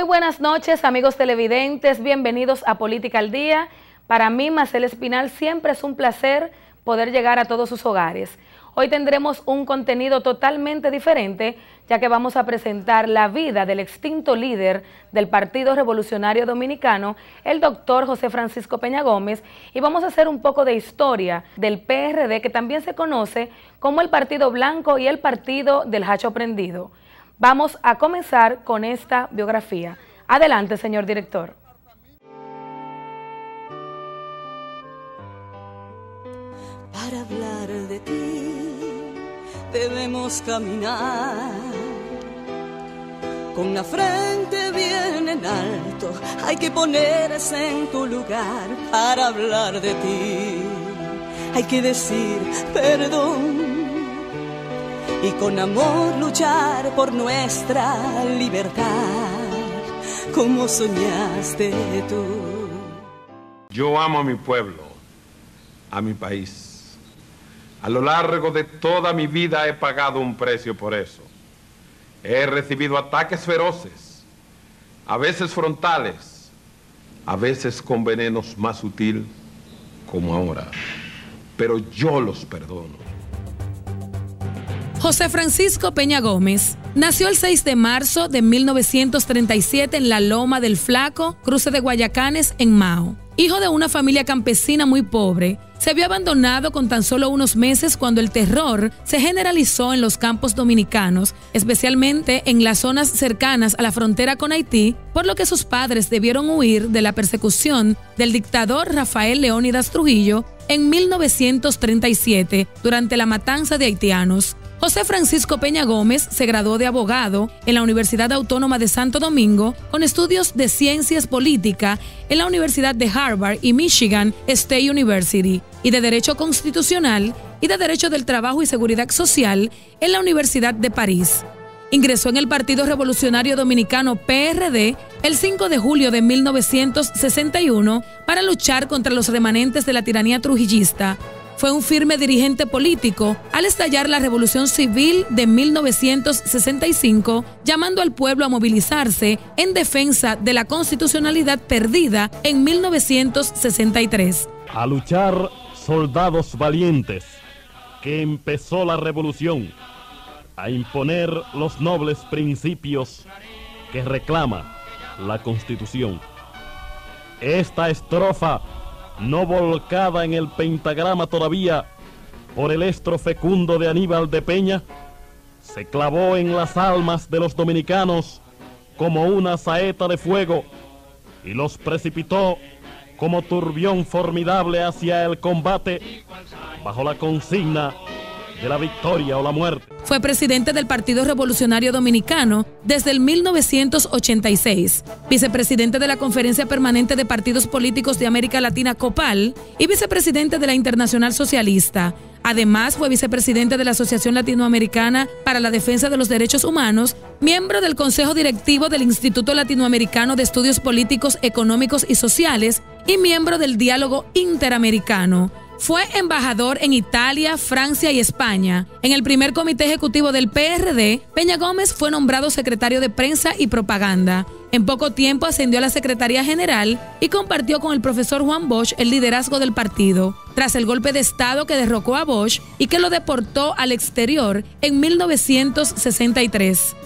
buenas noches, amigos televidentes, bienvenidos a Política al Día. Para mí, Marcela Espinal, siempre es un placer poder llegar a todos sus hogares. Hoy tendremos un contenido totalmente diferente, ya que vamos a presentar la vida del extinto líder del Partido Revolucionario Dominicano, el doctor José Francisco Peña Gómez, y vamos a hacer un poco de historia del PRD, que también se conoce como el Partido Blanco y el Partido del Hacho Prendido. Vamos a comenzar con esta biografía. Adelante, señor director. Para hablar de ti debemos caminar con la frente bien en alto. Hay que ponerse en tu lugar. Para hablar de ti hay que decir perdón y con amor luchar por nuestra libertad, como soñaste tú. Yo amo a mi pueblo, a mi país. A lo largo de toda mi vida he pagado un precio por eso. He recibido ataques feroces, a veces frontales, a veces con venenos más sutil, como ahora. Pero yo los perdono. José Francisco Peña Gómez nació el 6 de marzo de 1937 en la Loma del Flaco, cruce de Guayacanes, en Mao. Hijo de una familia campesina muy pobre, se vio abandonado con tan solo unos meses cuando el terror se generalizó en los campos dominicanos, especialmente en las zonas cercanas a la frontera con Haití, por lo que sus padres debieron huir de la persecución del dictador Rafael Leónidas Trujillo en 1937 durante la matanza de haitianos. José Francisco Peña Gómez se graduó de abogado en la Universidad Autónoma de Santo Domingo con estudios de Ciencias Políticas en la Universidad de Harvard y Michigan State University y de Derecho Constitucional y de Derecho del Trabajo y Seguridad Social en la Universidad de París. Ingresó en el Partido Revolucionario Dominicano PRD el 5 de julio de 1961 para luchar contra los remanentes de la tiranía trujillista. Fue un firme dirigente político al estallar la Revolución Civil de 1965, llamando al pueblo a movilizarse en defensa de la constitucionalidad perdida en 1963. A luchar, soldados valientes, que empezó la revolución, a imponer los nobles principios que reclama la Constitución. Esta estrofa, no volcada en el pentagrama todavía por el estro fecundo de Aníbal de Peña, se clavó en las almas de los dominicanos como una saeta de fuego y los precipitó como turbión formidable hacia el combate bajo la consigna de la victoria o la muerte. Fue presidente del Partido Revolucionario Dominicano desde el 1986, vicepresidente de la Conferencia Permanente de Partidos Políticos de América Latina, COPAL, y vicepresidente de la Internacional Socialista. Además, fue vicepresidente de la Asociación Latinoamericana para la Defensa de los Derechos Humanos, miembro del Consejo Directivo del Instituto Latinoamericano de Estudios Políticos, Económicos y Sociales y miembro del Diálogo Interamericano. Fue embajador en Italia, Francia y España. En el primer comité ejecutivo del PRD, Peña Gómez fue nombrado secretario de Prensa y Propaganda. En poco tiempo ascendió a la Secretaría General y compartió con el profesor Juan Bosch el liderazgo del partido. Tras el golpe de Estado que derrocó a Bosch y que lo deportó al exterior en 1963.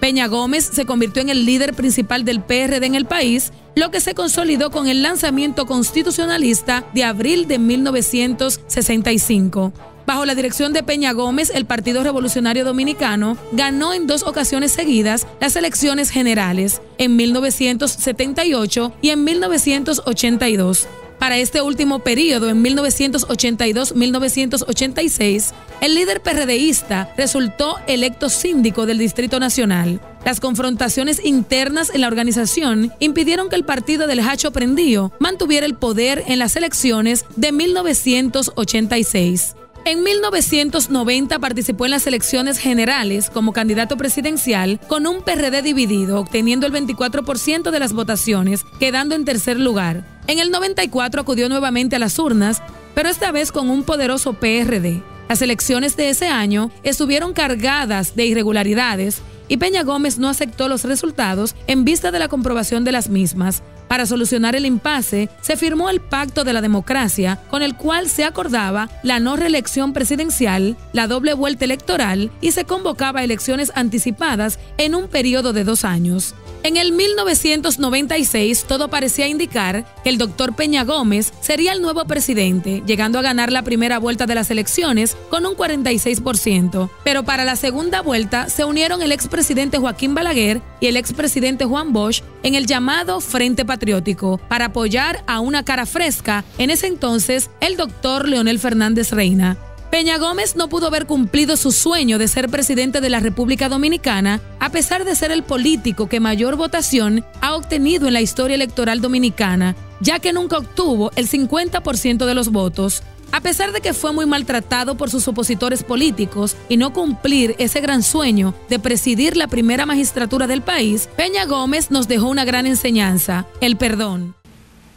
Peña Gómez se convirtió en el líder principal del PRD en el país, lo que se consolidó con el lanzamiento constitucionalista de abril de 1965. Bajo la dirección de Peña Gómez, el Partido Revolucionario Dominicano ganó en 2 ocasiones seguidas las elecciones generales, en 1978 y en 1982. Para este último periodo, en 1982-1986, el líder PRDista resultó electo síndico del Distrito Nacional. Las confrontaciones internas en la organización impidieron que el partido del Hacho Prendido mantuviera el poder en las elecciones de 1986. En 1990 participó en las elecciones generales como candidato presidencial con un PRD dividido, obteniendo el 24% de las votaciones, quedando en tercer lugar. En el 94 acudió nuevamente a las urnas, pero esta vez con un poderoso PRD. Las elecciones de ese año estuvieron cargadas de irregularidades y Peña Gómez no aceptó los resultados en vista de la comprobación de las mismas. Para solucionar el impasse, se firmó el Pacto de la Democracia, con el cual se acordaba la no reelección presidencial, la doble vuelta electoral y se convocaba elecciones anticipadas en un periodo de 2 años. En el 1996, todo parecía indicar que el doctor Peña Gómez sería el nuevo presidente, llegando a ganar la primera vuelta de las elecciones con un 46%. Pero para la segunda vuelta se unieron el expresidente Joaquín Balaguer y el expresidente Juan Bosch en el llamado Frente Patriótico para apoyar a una cara fresca, en ese entonces el doctor Leonel Fernández Reina. Peña Gómez no pudo haber cumplido su sueño de ser presidente de la República Dominicana, a pesar de ser el político que mayor votación ha obtenido en la historia electoral dominicana, ya que nunca obtuvo el 50% de los votos. A pesar de que fue muy maltratado por sus opositores políticos y no cumplir ese gran sueño de presidir la primera magistratura del país, Peña Gómez nos dejó una gran enseñanza: el perdón.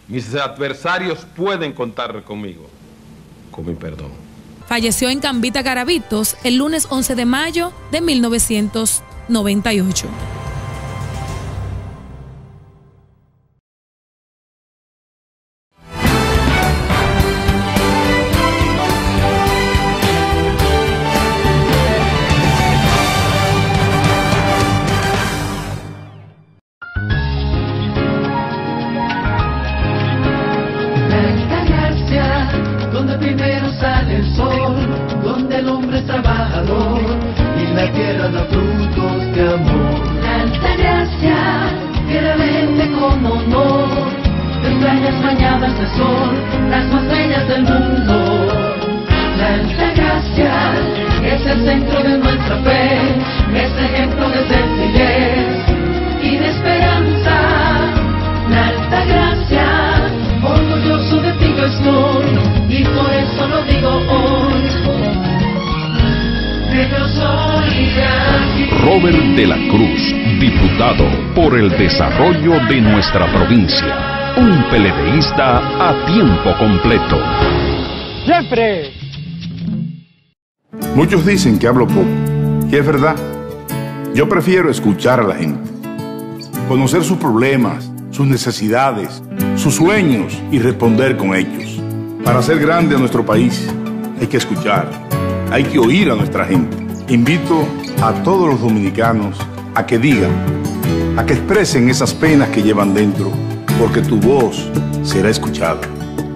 Mis adversarios pueden contar conmigo, con mi perdón. Falleció en Cambita, Garavitos, el lunes 11 de mayo de 1998. Donde primero sale el sol, donde el hombre es trabajador y la tierra da frutos de amor. La Altagracia, tierra verde con honor, de playas bañadas de sol, las más bellas del mundo. La Altagracia es el centro de nuestra fe, es ejemplo de sencillez y de esperanza. La Altagracia, orgulloso de ti yo estoy, y por eso lo digo hoy, que yo soy de aquí. Robert de la Cruz, diputado por el desarrollo de nuestra provincia, un peledeísta a tiempo completo. ¡Siempre! Muchos dicen que hablo poco, y es verdad. Yo prefiero escuchar a la gente, conocer sus problemas, sus necesidades, sus sueños y responder con hechos. Para hacer grande a nuestro país hay que escuchar, hay que oír a nuestra gente. Invito a todos los dominicanos a que digan, a que expresen esas penas que llevan dentro, porque tu voz será escuchada.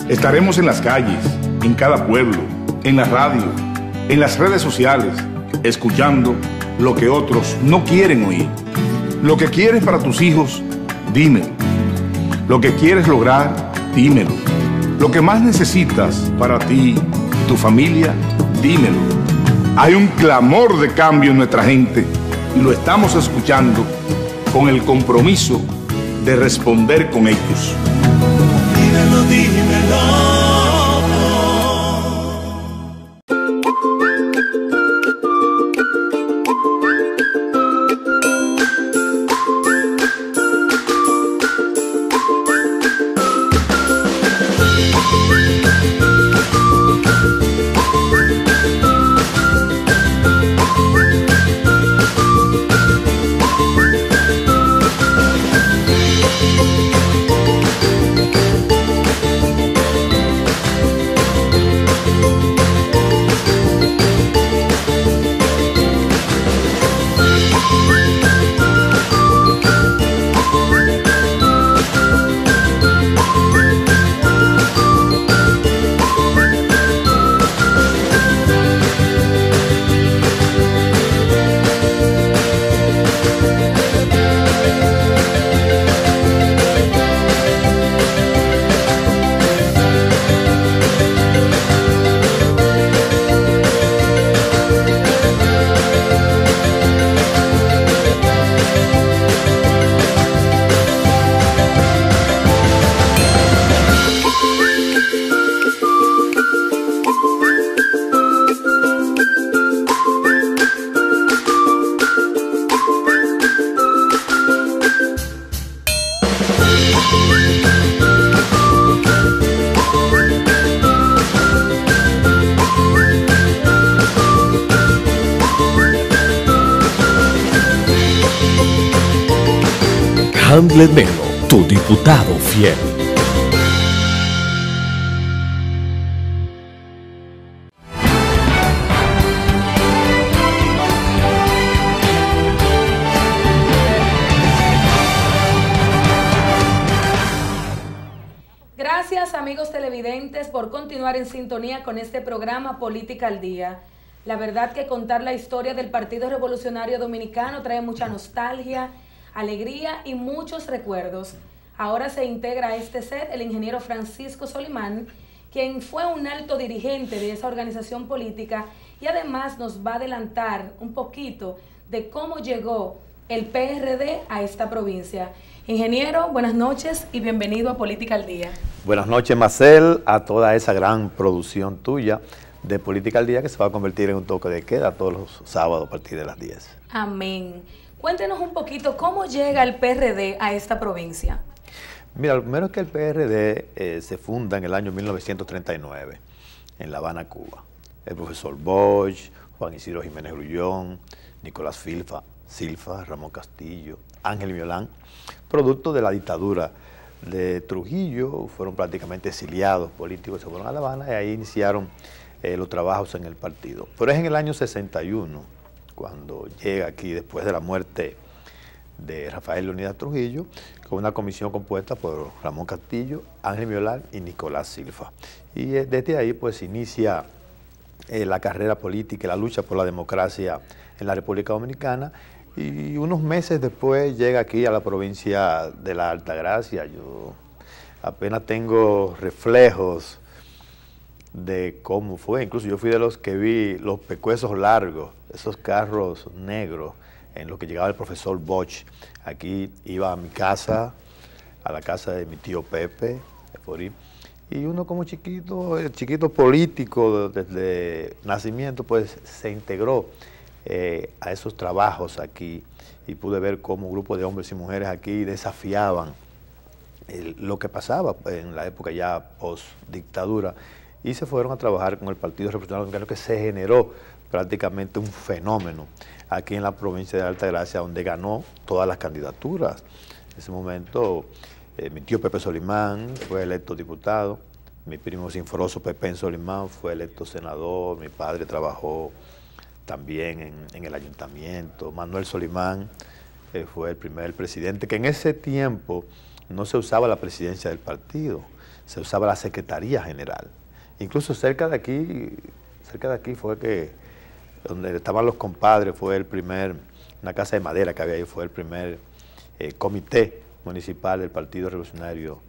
Estaremos en las calles, en cada pueblo, en la radio, en las redes sociales, escuchando lo que otros no quieren oír. Lo que quieres para tus hijos, dímelo. Lo que quieres lograr, dímelo. Lo que más necesitas para ti y tu familia, dímelo. Hay un clamor de cambio en nuestra gente y lo estamos escuchando con el compromiso de responder con ellos. Dímelo, dímelo. Handler Melo, tu diputado fiel. Gracias, amigos televidentes, por continuar en sintonía con este programa Política al Día. La verdad que contar la historia del Partido Revolucionario Dominicano trae mucha nostalgia, alegría y muchos recuerdos. Ahora se integra a este set el ingeniero Francisco Solimán, quien fue un alto dirigente de esa organización política y además nos va a adelantar un poquito de cómo llegó el PRD a esta provincia. Ingeniero, buenas noches y bienvenido a Política al Día. Buenas noches, Marcel, a toda esa gran producción tuya de Política al Día que se va a convertir en un toque de queda todos los sábados a partir de las 10. Amén. Cuéntenos un poquito cómo llega el PRD a esta provincia. Mira, lo primero es que el PRD se funda en el año 1939 en La Habana, Cuba. El profesor Bosch, Juan Isidro Jiménez Grullón, Nicolás Silfa, Ramón Castillo, Ángel Miolán, producto de la dictadura de Trujillo, fueron prácticamente exiliados políticos, se fueron a La Habana y ahí iniciaron los trabajos en el partido. Pero es en el año 61, cuando llega aquí, después de la muerte de Rafael Leonidas Trujillo, con una comisión compuesta por Ramón Castillo, Ángel Miolán y Nicolás Silfa. Y desde ahí pues inicia la carrera política y la lucha por la democracia en la República Dominicana. Y unos meses después llega aquí a la provincia de la Altagracia. Yo apenas tengo reflejos de cómo fue. Incluso yo fui de los que vi los pecuesos largos, esos carros negros en los que llegaba el profesor Bosch. Aquí iba a mi casa, a la casa de mi tío Pepe, y uno como chiquito, el chiquito político desde nacimiento, pues se integró a esos trabajos aquí y pude ver cómo un grupo de hombres y mujeres aquí desafiaban lo que pasaba en la época ya post-dictadura y se fueron a trabajar con el Partido Revolucionario Dominicano, que se generó prácticamente un fenómeno aquí en la provincia de Altagracia, donde ganó todas las candidaturas. En ese momento mi tío Pepe Solimán fue electo diputado, mi primo Sinforoso Pepe Solimán fue electo senador, mi padre trabajó también en el ayuntamiento, Manuel Solimán fue el primer presidente, que en ese tiempo no se usaba la presidencia del partido, se usaba la Secretaría General. Incluso cerca de aquí fue que, donde estaban los compadres, fue el primer, una casa de madera que había ahí, fue el primer comité municipal del Partido Revolucionario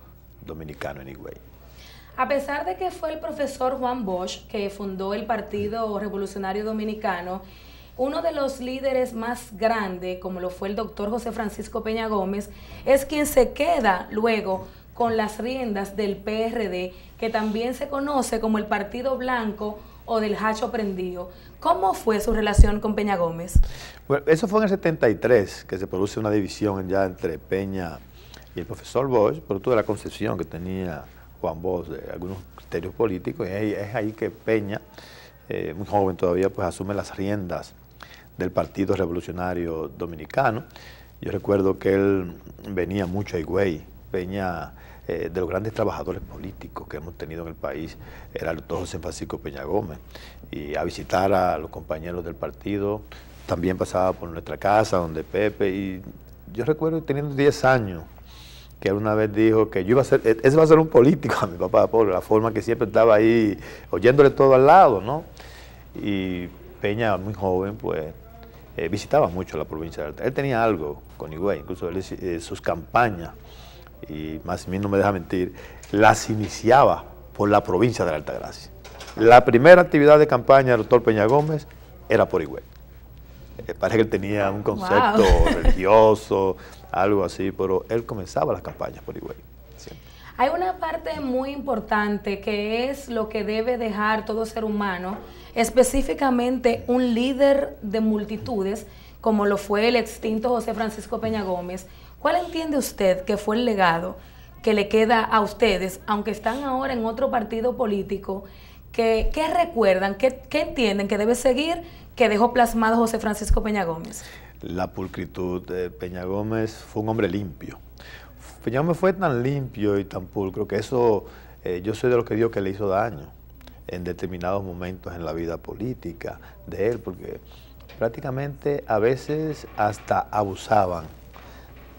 Dominicano en Higüey. A pesar de que fue el profesor Juan Bosch que fundó el Partido Revolucionario Dominicano, uno de los líderes más grandes, como lo fue el doctor José Francisco Peña Gómez, es quien se queda luego con las riendas del PRD, que también se conoce como el Partido Blanco o del Hacho Prendido. ¿Cómo fue su relación con Peña Gómez? Bueno, eso fue en el 73, que se produce una división ya entre Peña y el profesor Bosch, producto de la concepción que tenía Juan Bosch de algunos criterios políticos, y es ahí que Peña, muy joven todavía, pues asume las riendas del Partido Revolucionario Dominicano. Yo recuerdo que él venía mucho a Higüey. Peña, de los grandes trabajadores políticos que hemos tenido en el país, era el doctor José Francisco Peña Gómez, y a visitar a los compañeros del partido. También pasaba por nuestra casa, donde Pepe, y yo recuerdo teniendo 10 años, que una vez dijo que yo iba a ser, ese va a ser un político a mi papá, por la forma que siempre estaba ahí, oyéndole todo al lado, ¿no? Y Peña, muy joven, pues, visitaba mucho la provincia de Altagracia. Él tenía algo con Higüey, incluso sus campañas, y más bien no me deja mentir, las iniciaba por la provincia de la Altagracia. La primera actividad de campaña del doctor Peña Gómez era por Higüey. Parece que él tenía un concepto religioso, algo así, pero él comenzaba las campañas por Higüey. Siempre. Hay una parte muy importante que es lo que debe dejar todo ser humano, específicamente un líder de multitudes, como lo fue el extinto José Francisco Peña Gómez. ¿Cuál entiende usted que fue el legado que le queda a ustedes, aunque están ahora en otro partido político? ¿Qué recuerdan, qué entienden que debe seguir, que dejó plasmado José Francisco Peña Gómez? La pulcritud de Peña Gómez. Fue un hombre limpio, Peña fue tan limpio y tan pulcro que eso, yo soy de los que digo que le hizo daño en determinados momentos en la vida política de él, porque prácticamente a veces hasta abusaban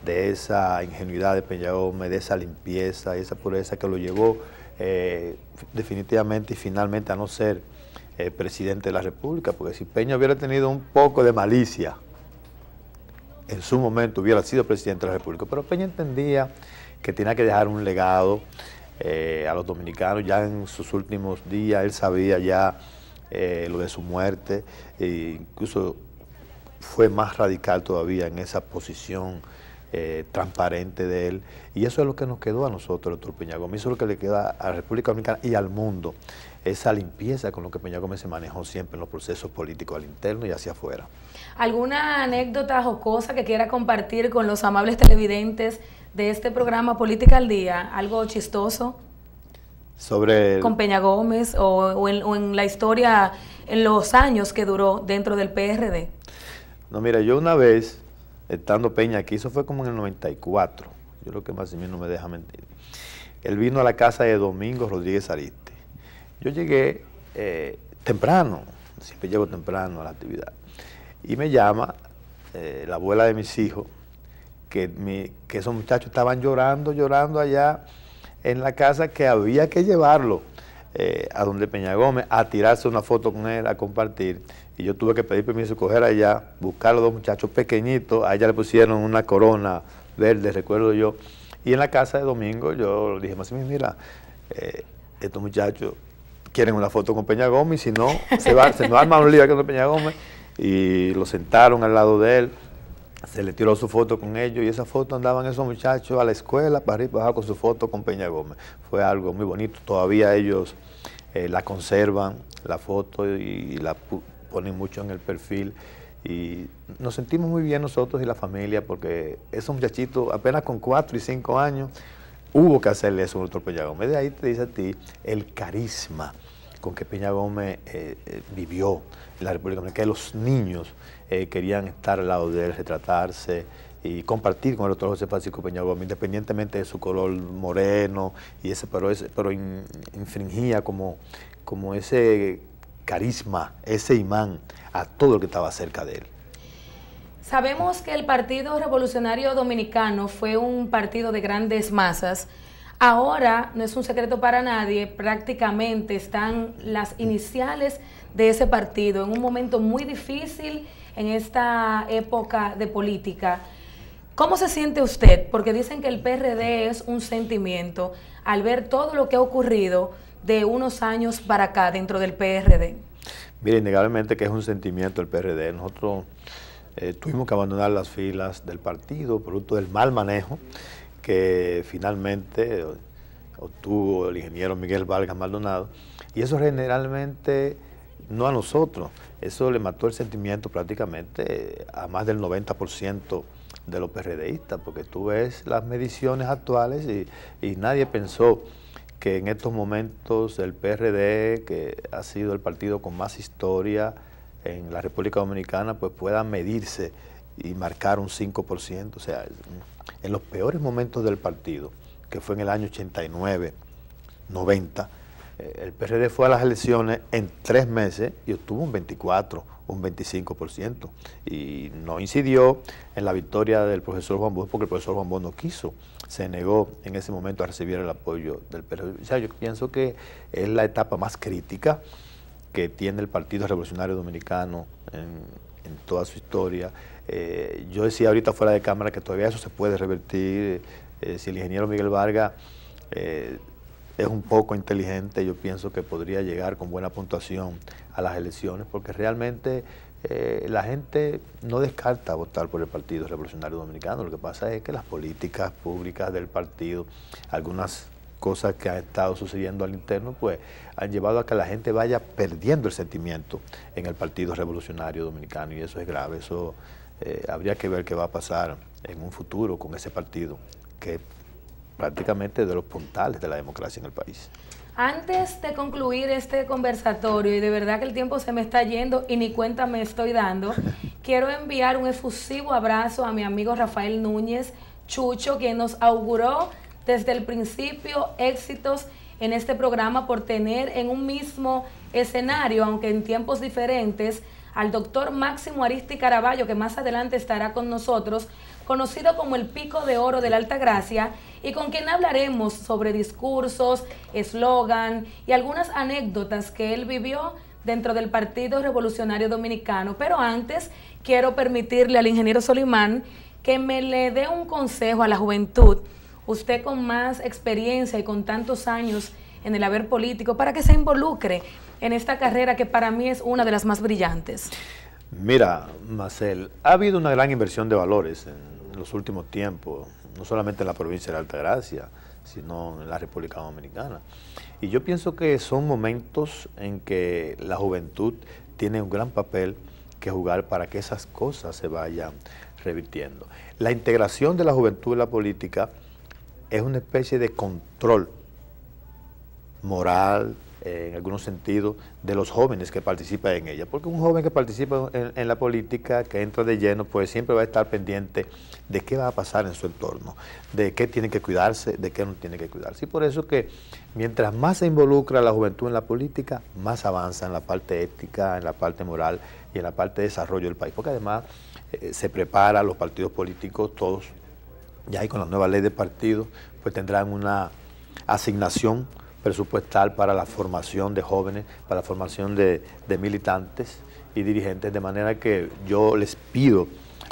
de esa ingenuidad de Peña Gómez, de esa limpieza, esa pureza que lo llevó definitivamente y finalmente a no ser presidente de la República, porque si Peña hubiera tenido un poco de malicia, en su momento hubiera sido presidente de la República, pero Peña entendía que tenía que dejar un legado a los dominicanos. Ya en sus últimos días él sabía ya lo de su muerte, e incluso fue más radical todavía en esa posición transparente de él, y eso es lo que nos quedó a nosotros, el doctor Peña Gómez, eso es lo que le queda a la República Dominicana y al mundo, esa limpieza con lo que Peña Gómez se manejó siempre en los procesos políticos al interno y hacia afuera. ¿Alguna anécdota jocosa que quiera compartir con los amables televidentes de este programa Política al Día? ¿Algo chistoso? Sobre con Peña Gómez o en la historia, en los años que duró dentro del PRD. No, mira, yo una vez, estando Peña aquí, eso fue como en el 94, yo creo que más o menos no me deja mentir, él vino a la casa de Domingo Rodríguez Ariste. Yo llegué temprano, siempre llego temprano a la actividad, y me llama la abuela de mis hijos, que esos muchachos estaban llorando allá en la casa, que había que llevarlo a donde Peña Gómez, a tirarse una foto con él, a compartir, y yo tuve que pedir permiso, coger allá, buscar a los dos muchachos pequeñitos, a ella le pusieron una corona verde, recuerdo yo, y en la casa de Domingo yo le dije, mira, estos muchachos quieren una foto con Peña Gómez, y si no, se nos arma un lío con Peña Gómez, y lo sentaron al lado de él, se le tiró su foto con ellos, y esa foto andaban esos muchachos a la escuela, para arriba y para abajo, con su foto con Peña Gómez. Fue algo muy bonito, todavía ellos la conservan, la foto, y la ponen mucho en el perfil, y nos sentimos muy bien nosotros y la familia, porque esos muchachitos, apenas con 4 y 5 años, hubo que hacerle eso al doctor Peña Gómez. De ahí te dice a ti el carisma con que Peña Gómez vivió en la República Dominicana, que los niños querían estar al lado de él, retratarse y compartir con el doctor José Francisco Peña Gómez, independientemente de su color moreno, y pero infringía como ese carisma, ese imán a todo lo que estaba cerca de él. Sabemos que el Partido Revolucionario Dominicano fue un partido de grandes masas. Ahora, no es un secreto para nadie, prácticamente están las iniciales de ese partido en un momento muy difícil en esta época de política. ¿Cómo se siente usted? Porque dicen que el PRD es un sentimiento al ver todo lo que ha ocurrido de unos años para acá dentro del PRD. Mira, innegablemente que es un sentimiento el PRD. Nosotros tuvimos que abandonar las filas del partido producto del mal manejo que finalmente obtuvo el ingeniero Miguel Vargas Maldonado, y eso generalmente no a nosotros, eso le mató el sentimiento prácticamente a más del 90% de los PRDistas, porque tú ves las mediciones actuales y nadie pensó que en estos momentos el PRD, que ha sido el partido con más historia en la República Dominicana, pues pueda medirse y marcar un 5%, o sea, en los peores momentos del partido, que fue en el año 89, 90, el PRD fue a las elecciones en 3 meses y obtuvo un 24, un 25%, y no incidió en la victoria del profesor Juan Bosch, porque el profesor Juan Bosch no quiso, se negó en ese momento a recibir el apoyo del PRD. O sea, yo pienso que es la etapa más crítica que tiene el Partido Revolucionario Dominicano en toda su historia. Yo decía ahorita fuera de cámara que todavía eso se puede revertir. Si el ingeniero Miguel Vargas es un poco inteligente, yo pienso que podría llegar con buena puntuación a las elecciones, porque realmente la gente no descarta votar por el Partido Revolucionario Dominicano. Lo que pasa es que las políticas públicas del partido, algunas cosas que han estado sucediendo al interno, pues han llevado a que la gente vaya perdiendo el sentimiento en el Partido Revolucionario Dominicano, y eso es grave. Eso habría que ver qué va a pasar en un futuro con ese partido, que prácticamente de los puntales de la democracia en el país. Antes de concluir este conversatorio, y de verdad que el tiempo se me está yendo y ni cuenta me estoy dando, quiero enviar un efusivo abrazo a mi amigo Rafael Núñez, Chucho, quien nos auguró desde el principio éxitos en este programa por tener en un mismo escenario, aunque en tiempos diferentes, al doctor Máximo Ariztí Caraballo, que más adelante estará con nosotros, conocido como el Pico de Oro de la Altagracia, y con quien hablaremos sobre discursos, eslogan y algunas anécdotas que él vivió dentro del Partido Revolucionario Dominicano. Pero antes quiero permitirle al ingeniero Solimán que me le dé un consejo a la juventud, usted con más experiencia y con tantos años en el haber político, para que se involucre en esta carrera que para mí es una de las más brillantes. Mira, Marcel, ha habido una gran inversión de valores en los últimos tiempos, no solamente en la provincia de Altagracia, sino en la República Dominicana. Y yo pienso que son momentos en que la juventud tiene un gran papel que jugar para que esas cosas se vayan revirtiendo. La integración de la juventud en la política es una especie de control moral, en algunos sentidos, de los jóvenes que participan en ella. Porque un joven que participa en la política, que entra de lleno, pues siempre va a estar pendiente de qué va a pasar en su entorno, de qué tiene que cuidarse, de qué no tiene que cuidarse. Y por eso que mientras más se involucra la juventud en la política, más avanza en la parte ética, en la parte moral y en la parte de desarrollo del país. Porque además se prepara los partidos políticos, todos, ya ahí con la nueva ley de partidos, pues tendrán una asignación presupuestal para la formación de jóvenes, para la formación de militantes y dirigentes, de manera que yo les pido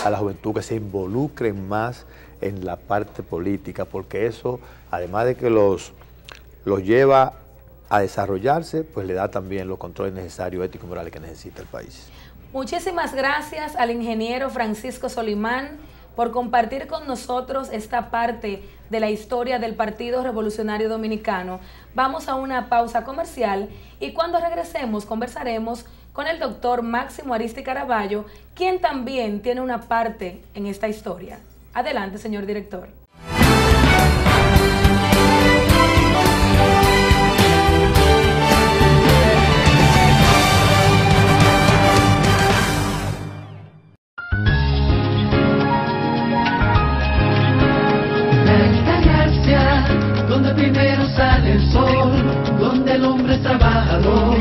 a la juventud que se involucren más en la parte política, porque eso, además de que los lleva a desarrollarse, pues le da también los controles necesarios, éticos y morales que necesita el país. Muchísimas gracias al ingeniero Francisco Solimán por compartir con nosotros esta parte de la historia del Partido Revolucionario Dominicano. Vamos a una pausa comercial y cuando regresemos conversaremos con el doctor Máximo Ariztí Caraballo, quien también tiene una parte en esta historia. Adelante, señor director. Donde primero sale el sol, donde el hombre es trabajador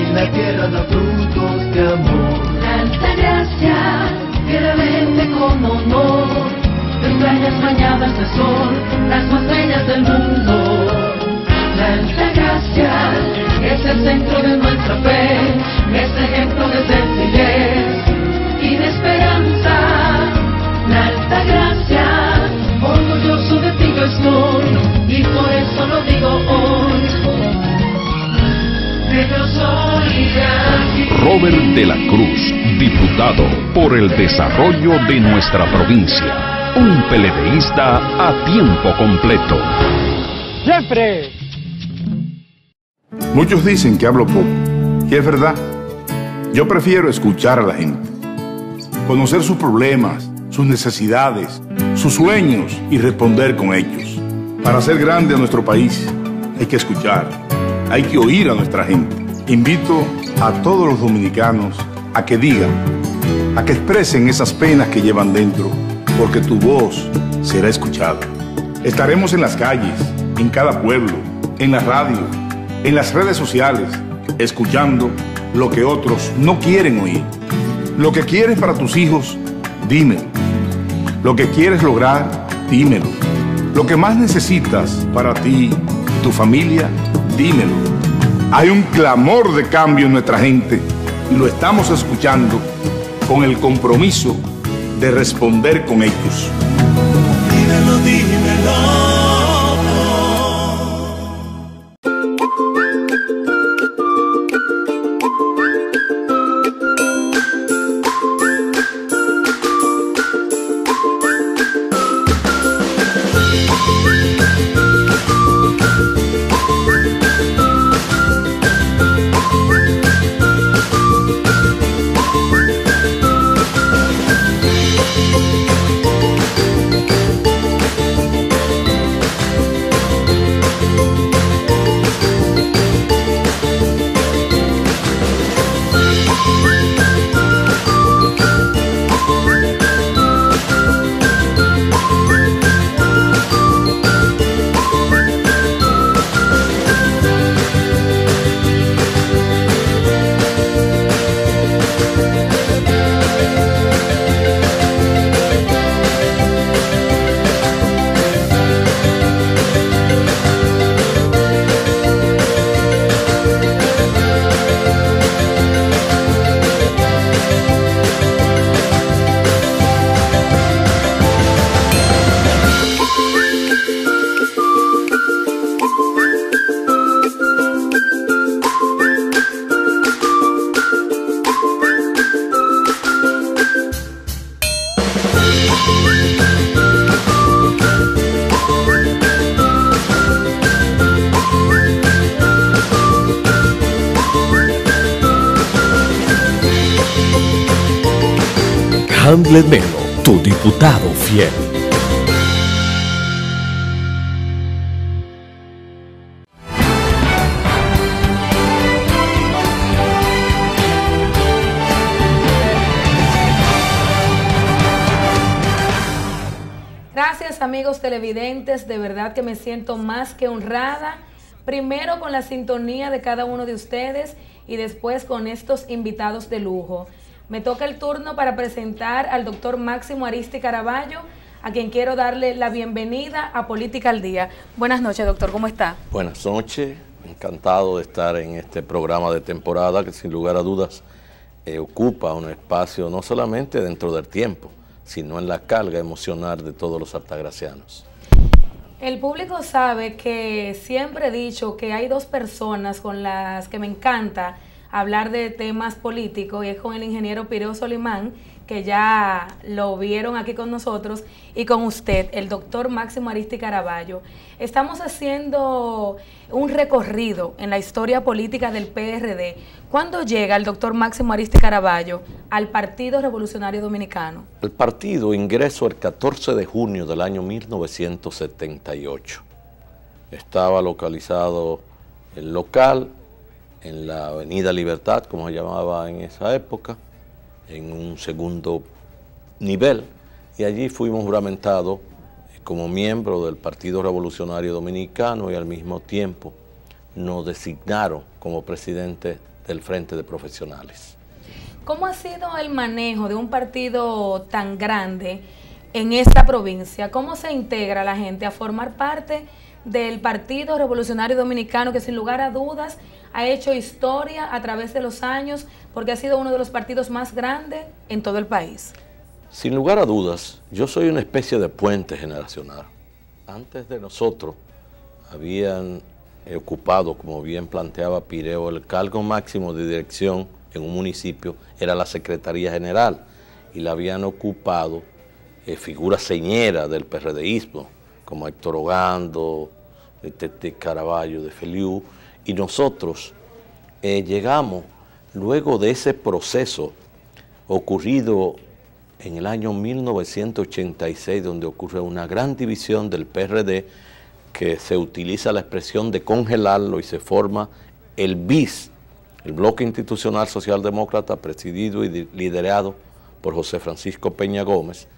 y la tierra da frutos de amor. La Altagracia, tierra verde con honor, de playas bañadas de sol, las más bellas del mundo. La Altagracia es el centro de nuestra fe, es ejemplo de sencillez y de esperanza. La Altagracia, orgulloso de ti yo estoy. Y por eso lo digo hoy, que yo soy de aquí. Robert de la Cruz, diputado por el desarrollo de nuestra provincia. Un peledeísta a tiempo completo. ¡Siempre! Muchos dicen que hablo poco, y es verdad. Yo prefiero escuchar a la gente, conocer sus problemas, sus necesidades, sus sueños y responder con hechos. Para hacer grande a nuestro país hay que escuchar, hay que oír a nuestra gente. Invito a todos los dominicanos a que digan, a que expresen esas penas que llevan dentro, porque tu voz será escuchada. Estaremos en las calles, en cada pueblo, en la radio, en las redes sociales, escuchando lo que otros no quieren oír. Lo que quieres para tus hijos, dímelo. Lo que quieres lograr, dímelo. Lo que más necesitas para ti y tu familia, dímelo. Hay un clamor de cambio en nuestra gente y lo estamos escuchando con el compromiso de responder con hechos. Dímelo, dímelo. Handler Melo, tu diputado fiel. Gracias, amigos televidentes, de verdad que me siento más que honrada, primero con la sintonía de cada uno de ustedes y después con estos invitados de lujo. Me toca el turno para presentar al doctor Máximo Ariztí Caraballo, a quien quiero darle la bienvenida a Política al Día. Buenas noches, doctor, ¿cómo está? Buenas noches, encantado de estar en este programa de temporada que sin lugar a dudas ocupa un espacio no solamente dentro del tiempo, sino en la carga emocional de todos los altagracianos. El público sabe que siempre he dicho que hay dos personas con las que me encanta hablar de temas políticos, y es con el ingeniero Pireo Solimán, que ya lo vieron aquí con nosotros, y con usted, el doctor Máximo Ariztí Caraballo. Estamos haciendo un recorrido en la historia política del PRD. ¿Cuándo llega el doctor Máximo Ariztí Caraballo al Partido Revolucionario Dominicano? El partido ingresó el 14 de junio del año 1978. Estaba localizado el local en la Avenida Libertad, como se llamaba en esa época, en un segundo nivel, y allí fuimos juramentados como miembro del Partido Revolucionario Dominicano, y al mismo tiempo nos designaron como presidente del Frente de Profesionales. ¿Cómo ha sido el manejo de un partido tan grande en esta provincia? ¿Cómo se integra la gente a formar parte del Partido Revolucionario Dominicano, que sin lugar a dudas ha hecho historia a través de los años, porque ha sido uno de los partidos más grandes en todo el país? Sin lugar a dudas, yo soy una especie de puente generacional. Antes de nosotros habían ocupado, como bien planteaba Pireo, el cargo máximo de dirección en un municipio era la Secretaría General, y la habían ocupado figuras señeras del PRDismo, como Héctor Ogando, Tete Caraballo de Feliu, y nosotros llegamos luego de ese proceso ocurrido en el año 1986, donde ocurre una gran división del PRD, que se utiliza la expresión de congelarlo y se forma el BIS, el Bloque Institucional Socialdemócrata, presidido y liderado por José Francisco Peña Gómez,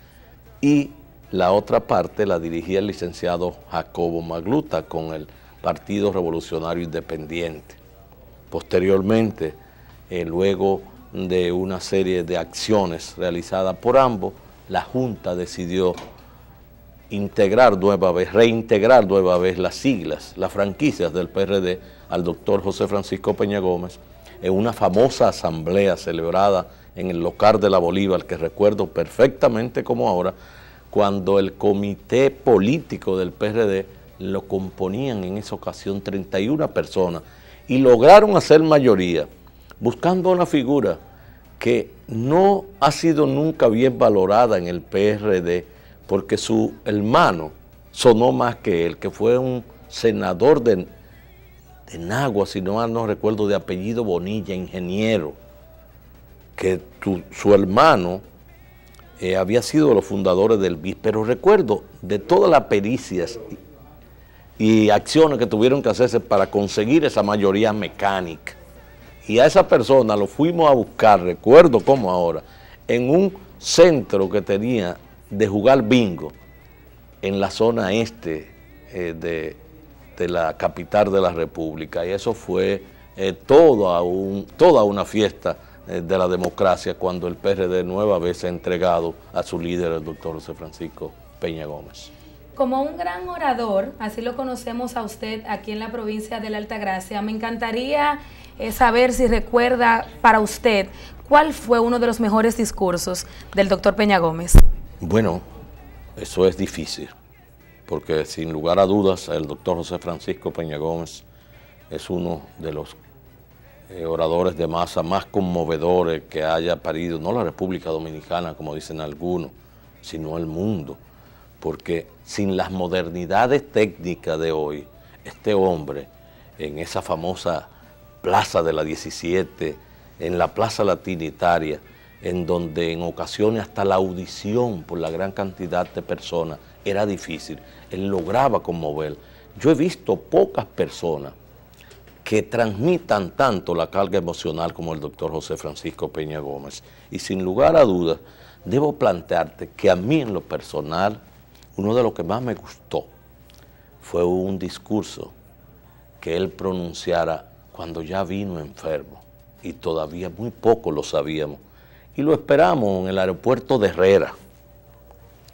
y la otra parte la dirigía el licenciado Jacobo Magluta con el Partido Revolucionario Independiente. Posteriormente, luego de una serie de acciones realizadas por ambos, la Junta decidió reintegrar nueva vez las siglas, las franquicias del PRD al doctor José Francisco Peña Gómez en una famosa asamblea celebrada en el local de la Bolívar, que recuerdo perfectamente como ahora, cuando el comité político del PRD lo componían en esa ocasión 31 personas y lograron hacer mayoría, buscando una figura que no ha sido nunca bien valorada en el PRD, porque su hermano sonó más que él, que fue un senador de Nagua, si no mal no recuerdo, de apellido Bonilla, ingeniero, que su hermano había sido de los fundadores del BIS, pero recuerdo de todas las pericias y acciones que tuvieron que hacerse para conseguir esa mayoría mecánica. Y a esa persona lo fuimos a buscar, recuerdo como ahora, en un centro que tenía de jugar bingo en la zona este de la capital de la República. Y eso fue toda una fiesta de la democracia, cuando el PRD nueva vez ha entregado a su líder, el doctor José Francisco Peña Gómez. Como un gran orador, así lo conocemos a usted aquí en la provincia de la Altagracia, me encantaría saber si recuerda para usted cuál fue uno de los mejores discursos del doctor Peña Gómez. Bueno, eso es difícil, porque sin lugar a dudas el doctor José Francisco Peña Gómez es uno de los oradores de masa más conmovedores que haya parido, no la República Dominicana, como dicen algunos, sino el mundo, porque sin las modernidades técnicas de hoy, este hombre en esa famosa Plaza de la 17, en la Plaza Latinitaria, en donde en ocasiones hasta la audición por la gran cantidad de personas era difícil, él lograba conmover. Yo he visto pocas personas que transmitan tanto la carga emocional como el doctor José Francisco Peña Gómez. Y sin lugar a dudas, debo plantearte que a mí en lo personal, uno de los que más me gustó fue un discurso que él pronunciara cuando ya vino enfermo, y todavía muy poco lo sabíamos, y lo esperamos en el aeropuerto de Herrera,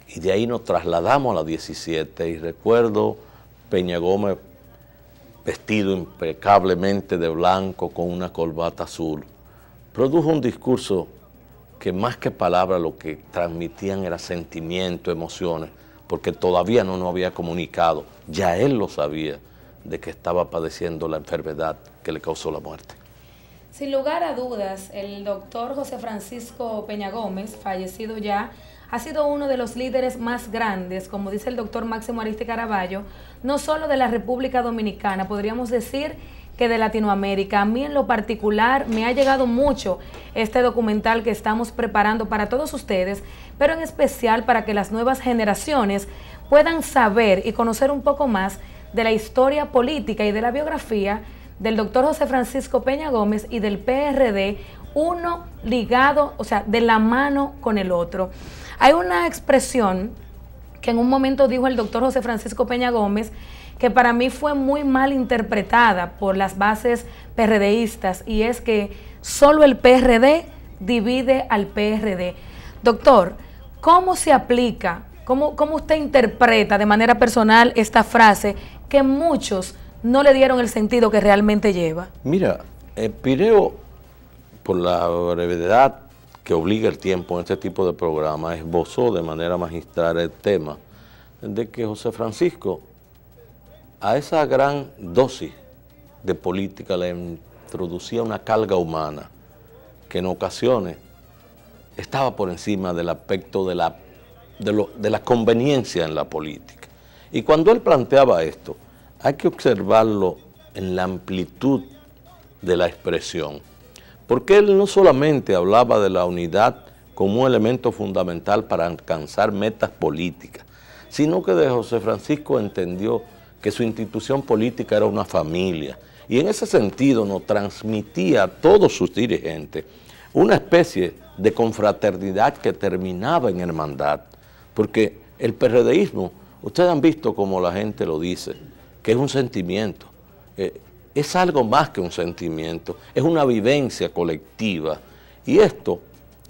y de ahí nos trasladamos a la 17, y recuerdo Peña Gómez vestido impecablemente de blanco con una corbata azul. Produjo un discurso que más que palabras lo que transmitían era sentimiento, emociones, porque todavía no nos había comunicado, ya él lo sabía, de que estaba padeciendo la enfermedad que le causó la muerte. Sin lugar a dudas, el doctor José Francisco Peña Gómez, fallecido ya, ha sido uno de los líderes más grandes, como dice el doctor Máximo Ariztí Caraballo, no solo de la República Dominicana, podríamos decir que de Latinoamérica. A mí en lo particular me ha llegado mucho este documental que estamos preparando para todos ustedes, pero en especial para que las nuevas generaciones puedan saber y conocer un poco más de la historia política y de la biografía del doctor José Francisco Peña Gómez y del PRD, uno ligado, o sea, de la mano con el otro. Hay una expresión que en un momento dijo el doctor José Francisco Peña Gómez, que para mí fue muy mal interpretada por las bases PRDistas, y es que solo el PRD divide al PRD. Doctor, ¿cómo se aplica, cómo usted interpreta de manera personal esta frase que muchos no le dieron el sentido que realmente lleva? Mira, Pireo, por la brevedad que obliga el tiempo en este tipo de programas, esbozó de manera magistral el tema de que José Francisco a esa gran dosis de política le introducía una carga humana que en ocasiones estaba por encima del aspecto de la conveniencia en la política. Y cuando él planteaba esto, hay que observarlo en la amplitud de la expresión, porque él no solamente hablaba de la unidad como un elemento fundamental para alcanzar metas políticas, sino que de José Francisco entendió que su institución política era una familia, y en ese sentido nos transmitía a todos sus dirigentes una especie de confraternidad que terminaba en hermandad, porque el PRDismo, ustedes han visto como la gente lo dice, que es un sentimiento, es algo más que un sentimiento, es una vivencia colectiva, y esto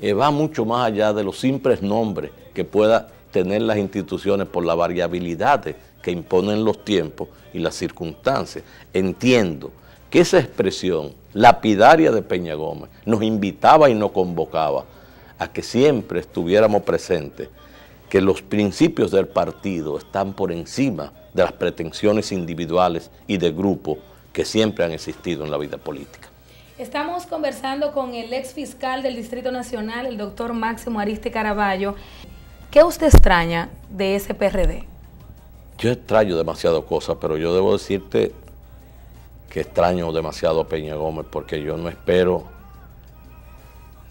va mucho más allá de los simples nombres que pueda tener las instituciones por la variabilidad que imponen los tiempos y las circunstancias. Entiendo que esa expresión lapidaria de Peña Gómez nos invitaba y nos convocaba a que siempre estuviéramos presentes, que los principios del partido están por encima de las pretensiones individuales y de grupo que siempre han existido en la vida política. Estamos conversando con el ex fiscal del Distrito Nacional, el doctor Máximo Ariztí Caraballo. ¿Qué usted extraña de ese PRD? Yo extraño demasiadas cosas, pero yo debo decirte que extraño demasiado a Peña Gómez, porque yo no espero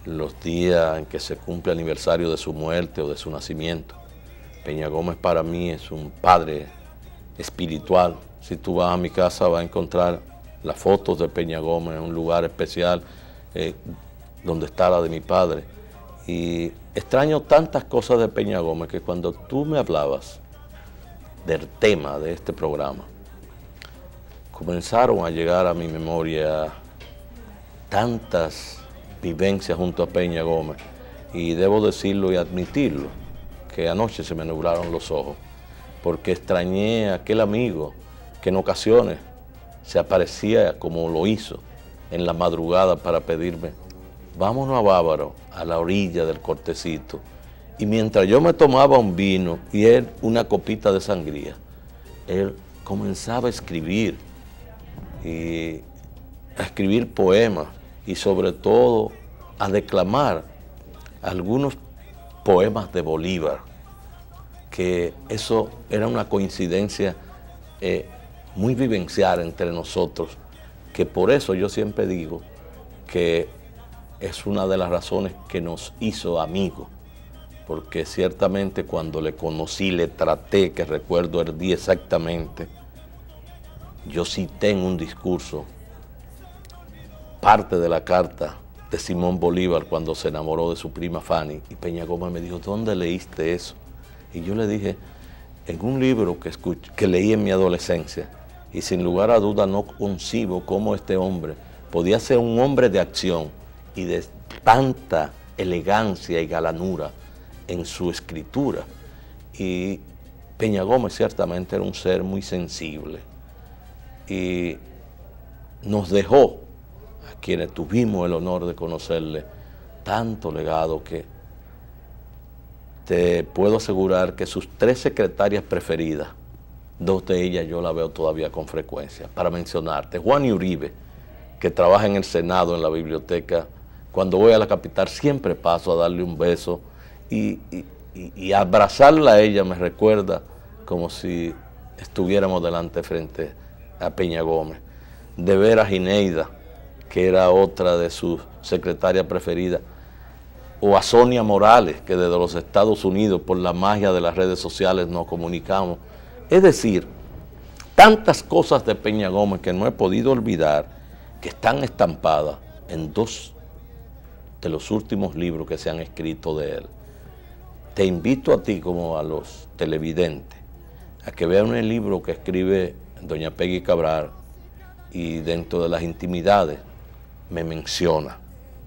los días en que se cumple el aniversario de su muerte o de su nacimiento. Peña Gómez para mí es un padre espiritual. Si tú vas a mi casa vas a encontrar las fotos de Peña Gómez en un lugar especial donde está la de mi padre. Y extraño tantas cosas de Peña Gómez que cuando tú me hablabas del tema de este programa, comenzaron a llegar a mi memoria tantas vivencias junto a Peña Gómez, y debo decirlo y admitirlo, que anoche se me nublaron los ojos, porque extrañé a aquel amigo que en ocasiones se aparecía como lo hizo en la madrugada para pedirme, vámonos a Bávaro, a la orilla del Cortecito, y mientras yo me tomaba un vino y él una copita de sangría, él comenzaba a escribir, y a escribir poemas, y sobre todo a declamar algunos poemas de Bolívar, que eso era una coincidencia muy vivencial entre nosotros, que por eso yo siempre digo que es una de las razones que nos hizo amigos, porque ciertamente cuando le conocí, le traté, que recuerdo el día exactamente, yo cité en un discurso parte de la carta de Simón Bolívar cuando se enamoró de su prima Fanny, y Peña Gómez me dijo, ¿dónde leíste eso? Y yo le dije, en un libro que leí en mi adolescencia, y sin lugar a duda no concibo cómo este hombre podía ser un hombre de acción y de tanta elegancia y galanura en su escritura. Y Peña Gómez ciertamente era un ser muy sensible y nos dejó, a quienes tuvimos el honor de conocerle, tanto legado que te puedo asegurar que sus 3 secretarias preferidas, 2 de ellas yo la veo todavía con frecuencia. Para mencionarte, Juan Uribe, que trabaja en el Senado, en la biblioteca, cuando voy a la capital siempre paso a darle un beso y abrazarla a ella me recuerda como si estuviéramos delante frente a Peña Gómez. De ver a Gineida, que era otra de sus secretarias preferidas, o a Sonia Morales, que desde los Estados Unidos, por la magia de las redes sociales, nos comunicamos. Es decir, tantas cosas de Peña Gómez que no he podido olvidar, que están estampadas en 2 de los últimos libros que se han escrito de él. Te invito a ti, como a los televidentes, a que vean el libro que escribe doña Peggy Cabral, y dentro de las intimidades me menciona.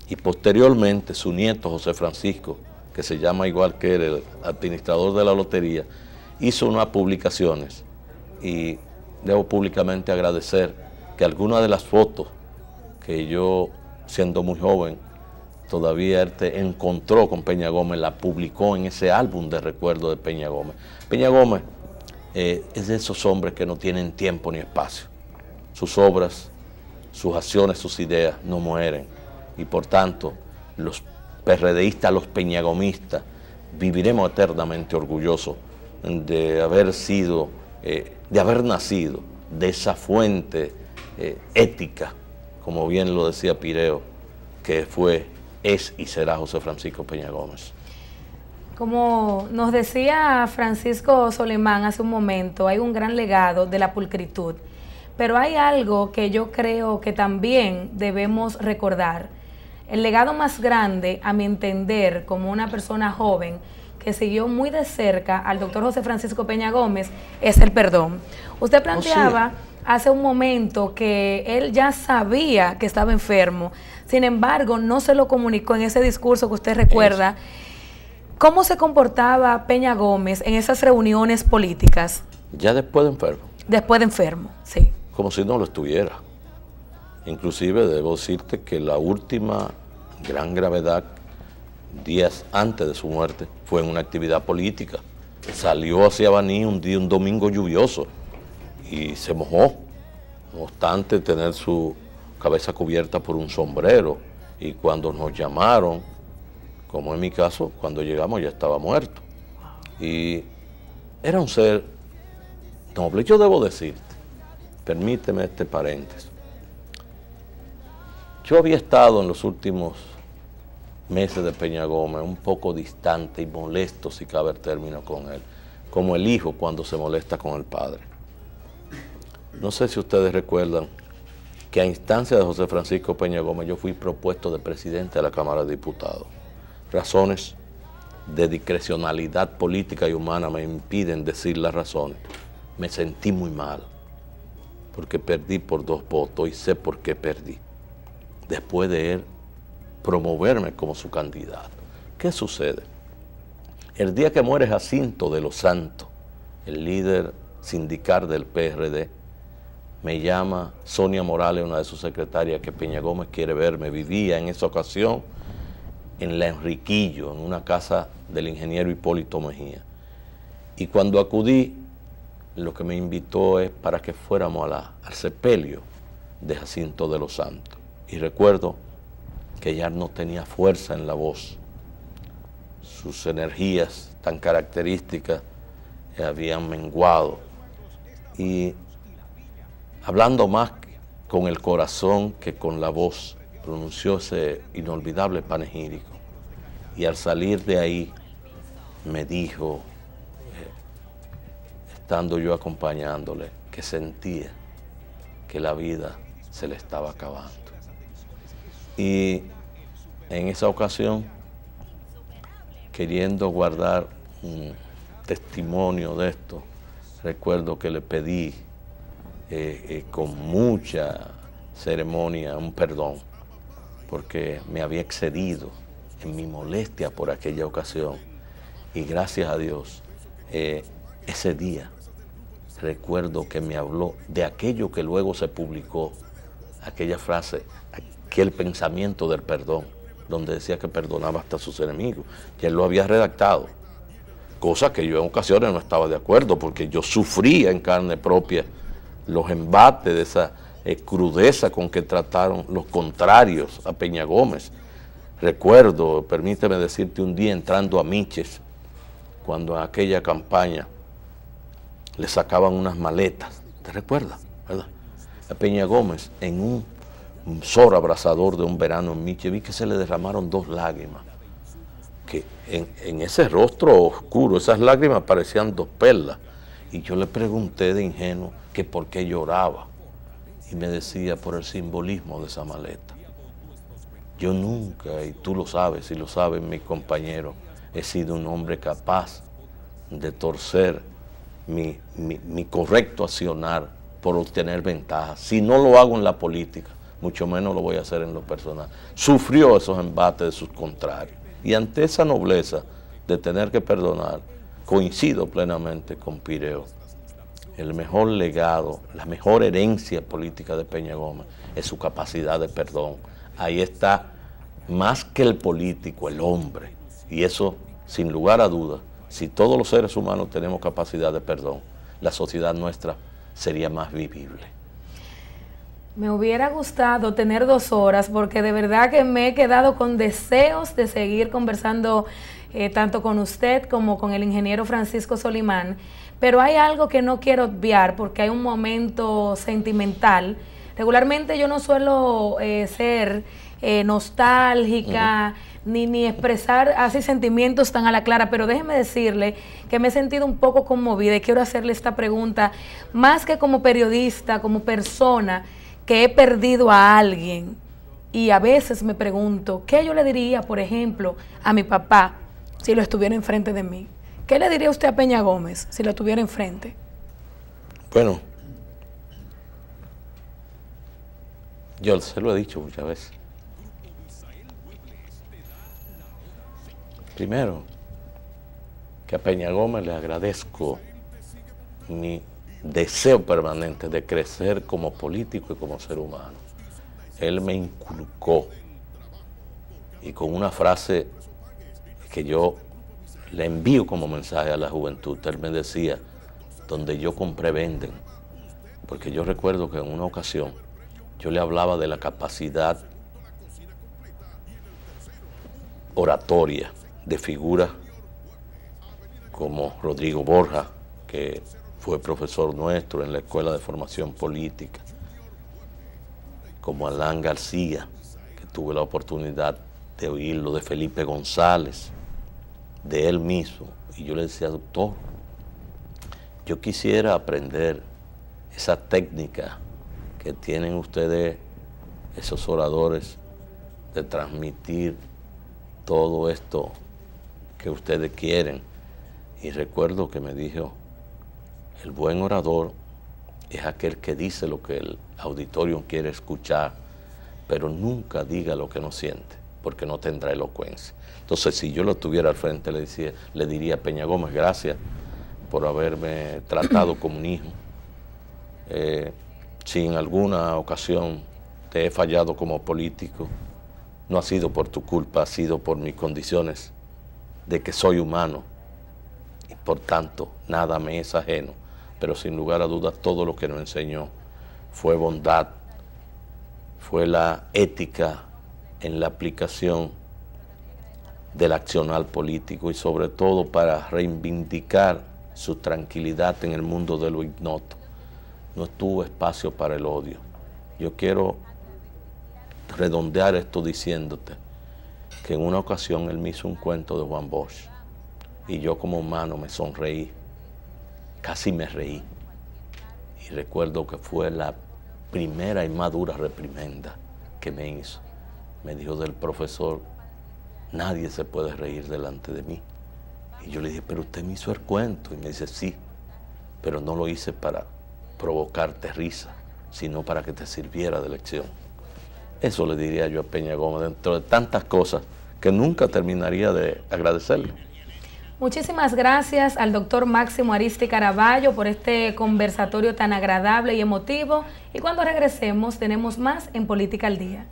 Y posteriormente su nieto José Francisco, que se llama igual que él, el administrador de la lotería, hizo unas publicaciones, y debo públicamente agradecer que algunas de las fotos que yo, siendo muy joven, todavía él te encontró con Peña Gómez, la publicó en ese álbum de recuerdo de Peña Gómez. Peña Gómez es de esos hombres que no tienen tiempo ni espacio. Sus obras, sus acciones, sus ideas no mueren. Y por tanto, los PRDistas, los peñagomistas, viviremos eternamente orgullosos de haber sido, de haber nacido de esa fuente ética, como bien lo decía Pireo, que fue, es y será José Francisco Peña Gómez. Como nos decía Francisco Solimán hace un momento, hay un gran legado de la pulcritud, pero hay algo que yo creo que también debemos recordar. El legado más grande, a mi entender, como una persona joven que siguió muy de cerca al doctor José Francisco Peña Gómez, es el perdón. Usted planteaba hace un momento que él ya sabía que estaba enfermo, sin embargo, no se lo comunicó en ese discurso que usted recuerda. ¿Cómo se comportaba Peña Gómez en esas reuniones políticas? Ya después de enfermo. Después de enfermo, sí. Como si no lo estuviera. Inclusive debo decirte que la última gran gravedad, días antes de su muerte, fue en una actividad política. Salió hacia Baní un domingo lluvioso y se mojó, no obstante tener su cabeza cubierta por un sombrero, y cuando nos llamaron, como en mi caso, cuando llegamos ya estaba muerto. Y era un ser noble. Yo debo decirte, permíteme este paréntesis, yo había estado en los últimos meses de Peña Gómez un poco distante y molesto, si cabe el término, con él, como el hijo cuando se molesta con el padre. No sé si ustedes recuerdan que a instancia de José Francisco Peña Gómez yo fui propuesto de presidente de la Cámara de Diputados. Razones de discrecionalidad política y humana me impiden decir las razones. Me sentí muy mal porque perdí por 2 votos y sé por qué perdí. Después de él promoverme como su candidato. ¿Qué sucede? El día que muere Jacinto de los Santos, el líder sindical del PRD, me llama Sonia Morales, una de sus secretarias, que Peña Gómez quiere verme. Vivía en esa ocasión en La Enriquillo, en una casa del ingeniero Hipólito Mejía. Y cuando acudí, lo que me invitó es para que fuéramos al sepelio de Jacinto de los Santos. Y recuerdo que ya no tenía fuerza en la voz. Sus energías tan características habían menguado. Y hablando más con el corazón que con la voz, pronunció ese inolvidable panegírico. Y al salir de ahí me dijo, estando yo acompañándole, que sentía que la vida se le estaba acabando. Y en esa ocasión, queriendo guardar un testimonio de esto, recuerdo que le pedí con mucha ceremonia un perdón, porque me había excedido en mi molestia por aquella ocasión. Y gracias a Dios, ese día recuerdo que me habló de aquello que luego se publicó, aquella frase, aquel pensamiento del perdón, donde decía que perdonaba hasta a sus enemigos, que él lo había redactado, cosa que yo en ocasiones no estaba de acuerdo, porque yo sufría en carne propia los embates de esa crudeza con que trataron los contrarios a Peña Gómez. Recuerdo, permíteme decirte, un día entrando a Miches, cuando en aquella campaña le sacaban unas maletas, ¿te recuerdas? ¿Verdad? A Peña Gómez, en un sol abrasador de un verano en Miches, vi que se le derramaron 2 lágrimas, que en ese rostro oscuro, esas lágrimas parecían 2 perlas, y yo le pregunté de ingenuo que por qué lloraba, y me decía por el simbolismo de esa maleta. Yo nunca, y tú lo sabes, y lo saben mis compañeros, he sido un hombre capaz de torcer mi correcto accionar por obtener ventajas. Si no lo hago en la política, mucho menos lo voy a hacer en lo personal. Sufrió esos embates de sus contrarios. Y ante esa nobleza de tener que perdonar, coincido plenamente con Pireo. El mejor legado, la mejor herencia política de Peña Gómez es su capacidad de perdón. Ahí está, más que el político, el hombre. Y eso, sin lugar a dudas, si todos los seres humanos tenemos capacidad de perdón, la sociedad nuestra sería más vivible. Me hubiera gustado tener 2 horas, porque de verdad que me he quedado con deseos de seguir conversando tanto con usted como con el ingeniero Francisco Solimán, pero hay algo que no quiero obviar porque hay un momento sentimental. Regularmente yo no suelo ser nostálgica, ni expresar así sentimientos tan a la clara, pero déjeme decirle que me he sentido un poco conmovida y quiero hacerle esta pregunta, más que como periodista, como persona que he perdido a alguien, y a veces me pregunto, ¿qué yo le diría, por ejemplo, a mi papá si lo estuviera enfrente de mí? ¿Qué le diría usted a Peña Gómez si lo tuviera enfrente? Bueno, yo se lo he dicho muchas veces. Primero, que a Peña Gómez le agradezco mi deseo permanente de crecer como político y como ser humano. Él me inculcó, y con una frase que yo le envío como mensaje a la juventud, él me decía, donde yo compré venden, porque yo recuerdo que en una ocasión yo le hablaba de la capacidad oratoria de figuras como Rodrigo Borja, que fue profesor nuestro en la Escuela de Formación Política, como Alán García, que tuve la oportunidad de oírlo, de Felipe González, de él mismo. Y yo le decía, doctor, yo quisiera aprender esa técnica que tienen ustedes, esos oradores, de transmitir todo esto que ustedes quieren. Y recuerdo que me dijo, el buen orador es aquel que dice lo que el auditorio quiere escuchar, pero nunca diga lo que no siente, porque no tendrá elocuencia. Entonces, si yo lo tuviera al frente, le diría a Peña Gómez, gracias por haberme tratado como un hijo. Si en alguna ocasión te he fallado como político, no ha sido por tu culpa, ha sido por mis condiciones de que soy humano y por tanto nada me es ajeno, pero sin lugar a dudas todo lo que nos enseñó fue bondad, fue la ética en la aplicación del accionar político y sobre todo para reivindicar su tranquilidad en el mundo de lo ignoto. No tuvo espacio para el odio. Yo quiero redondear esto diciéndote que en una ocasión él me hizo un cuento de Juan Bosch y yo como humano me sonreí, casi me reí. Y recuerdo que fue la primera y más dura reprimenda que me hizo. Me dijo del profesor, nadie se puede reír delante de mí. Y yo le dije, pero usted me hizo el cuento. Y me dice, sí, pero no lo hice para provocarte risa, sino para que te sirviera de lección. Eso le diría yo a Peña Gómez, dentro de tantas cosas que nunca terminaría de agradecerle. Muchísimas gracias al doctor Máximo Ariztí Caraballo por este conversatorio tan agradable y emotivo. Y cuando regresemos tenemos más en Política al Día.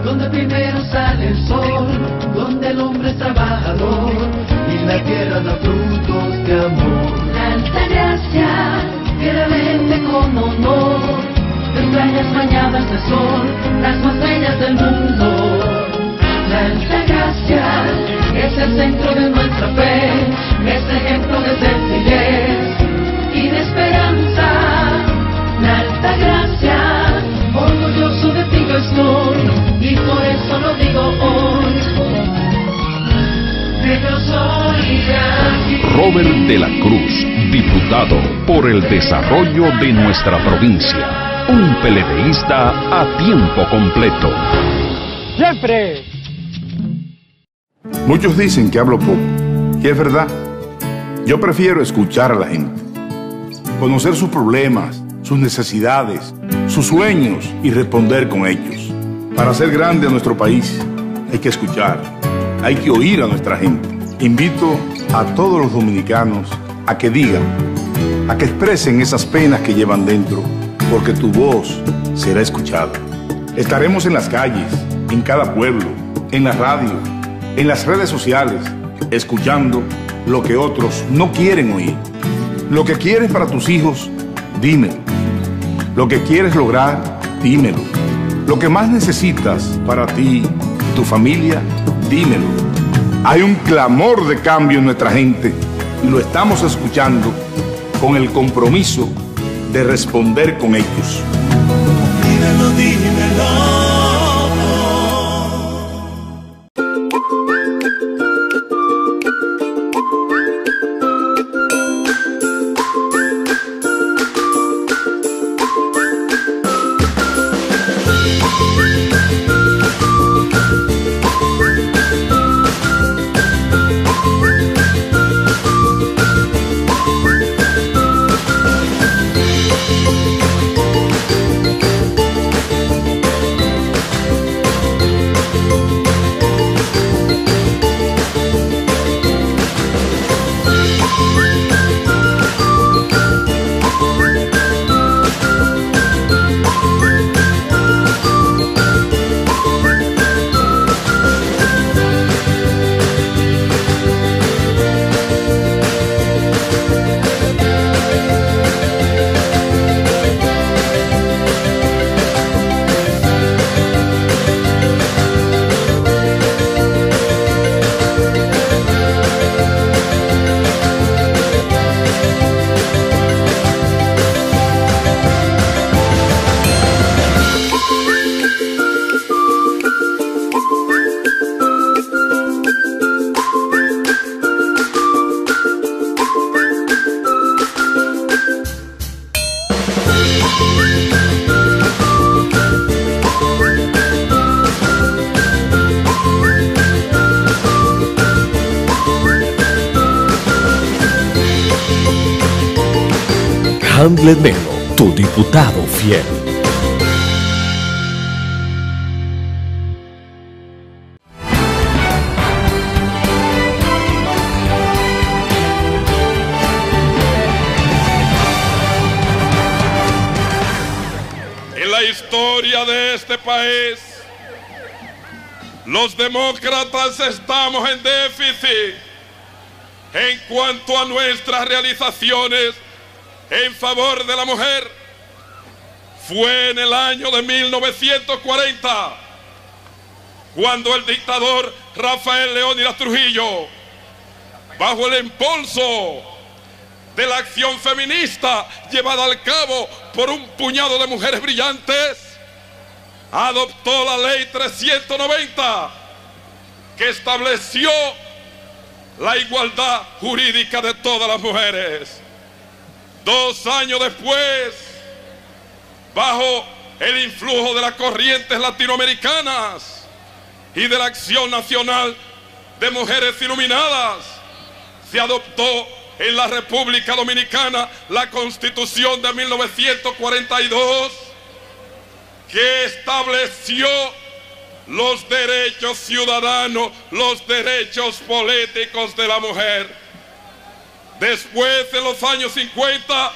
Donde primero sale el sol, donde el hombre es trabajador y la tierra da frutos de amor. La Altagracia, tierra verde con honor, entrañas bañadas de sol, las más bellas del mundo. La Altagracia es el centro de nuestra fe, es ejemplo de sencillez y de esperanza. La Altagracia, orgulloso de ti yo estoy. Y por eso lo digo hoy, que yo soy de aquí. Robert de la Cruz, diputado por el desarrollo de nuestra provincia. Un peledeísta a tiempo completo. ¡Siempre! Muchos dicen que hablo poco, y es verdad. Yo prefiero escuchar a la gente, conocer sus problemas, sus necesidades, sus sueños y responder con ellos. Para hacer grande a nuestro país hay que escuchar, hay que oír a nuestra gente. Invito a todos los dominicanos a que digan, a que expresen esas penas que llevan dentro, porque tu voz será escuchada. Estaremos en las calles, en cada pueblo, en la radio, en las redes sociales, escuchando lo que otros no quieren oír. Lo que quieres para tus hijos, dímelo. Lo que quieres lograr, dímelo. Lo que más necesitas para ti y tu familia, dímelo. Hay un clamor de cambio en nuestra gente y lo estamos escuchando con el compromiso de responder con ellos. Dímelo, dímelo. Handler Melo, tu diputado fiel. En la historia de este país, los demócratas estamos en déficit en cuanto a nuestras realizaciones en favor de la mujer. Fue en el año de 1940 cuando el dictador Rafael Leónidas Trujillo, bajo el impulso de la acción feminista llevada al cabo por un puñado de mujeres brillantes, adoptó la ley 390 que estableció la igualdad jurídica de todas las mujeres. 2 años después, bajo el influjo de las corrientes latinoamericanas y de la Acción Nacional de Mujeres Iluminadas, se adoptó en la República Dominicana la Constitución de 1942, que estableció los derechos ciudadanos, los derechos políticos de la mujer. Después, en los años 50,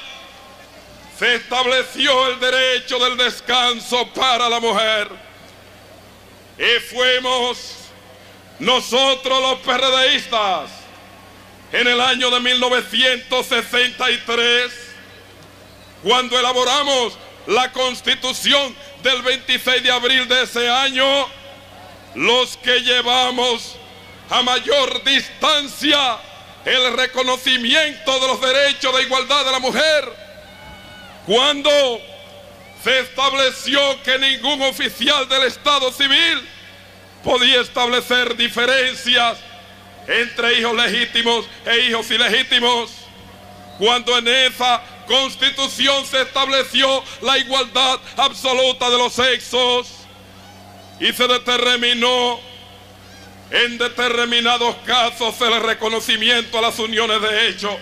se estableció el derecho del descanso para la mujer. Y fuimos nosotros los PRDistas, en el año de 1963, cuando elaboramos la Constitución del 26 de abril de ese año, los que llevamos a mayor distancia el reconocimiento de los derechos de igualdad de la mujer, cuando se estableció que ningún oficial del Estado civil podía establecer diferencias entre hijos legítimos e hijos ilegítimos, cuando en esa Constitución se estableció la igualdad absoluta de los sexos y se determinó en determinados casos el reconocimiento a las uniones de hecho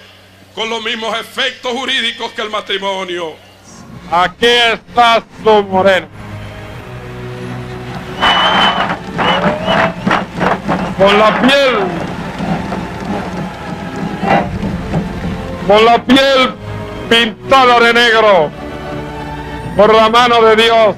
con los mismos efectos jurídicos que el matrimonio. Aquí está su moreno. Con la piel pintada de negro, por la mano de Dios.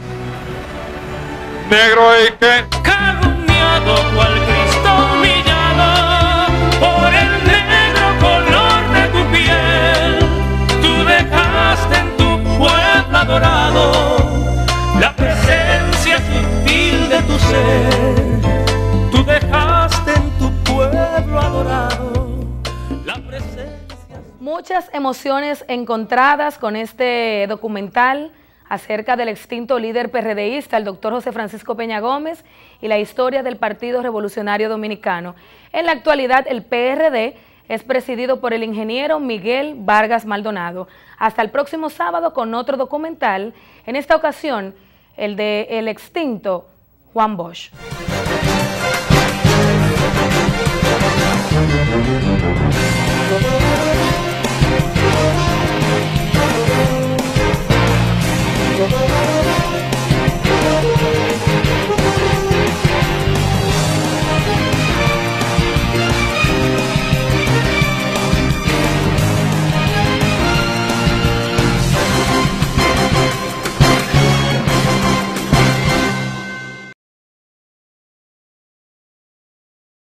Negro y que calumniado cual Cristo humillado por el negro color de tu piel. Tú dejaste en tu pueblo adorado la presencia sutil de tu ser. Tú dejaste en tu pueblo adorado la presencia. Muchas emociones encontradas con este documental acerca del extinto líder PRDista, el doctor José Francisco Peña Gómez, y la historia del Partido Revolucionario Dominicano. En la actualidad, el PRD es presidido por el ingeniero Miguel Vargas Maldonado. Hasta el próximo sábado con otro documental, en esta ocasión el de el extinto Juan Bosch.